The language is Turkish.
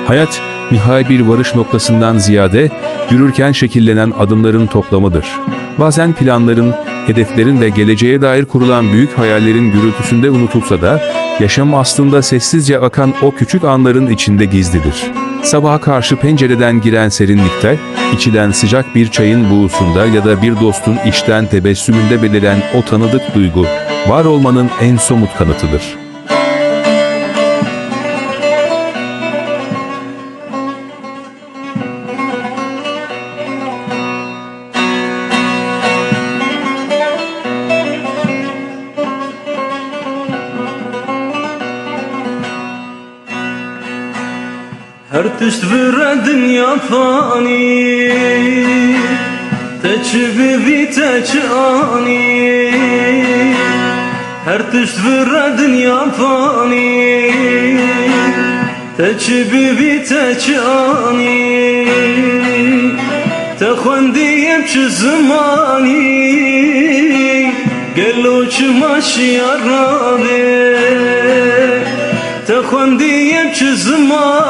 Hayat, nihai bir varış noktasından ziyade, yürürken şekillenen adımların toplamıdır. Bazen planların, hedeflerin ve geleceğe dair kurulan büyük hayallerin gürültüsünde unutulsa da, yaşam aslında sessizce akan o küçük anların içinde gizlidir. Sabaha karşı pencereden giren serinlikte, içilen sıcak bir çayın buğusunda ya da bir dostun içten tebessümünde beliren o tanıdık duygu, var olmanın en somut kanıtıdır. Her tişt vire dünya fani, teç bibi teç ani. Her tişt vire dünya fani, teç bibi teç ani. Te xwendiyem çi zimani, gelo çi maşiyara be. Te xwendiyem çi zimani.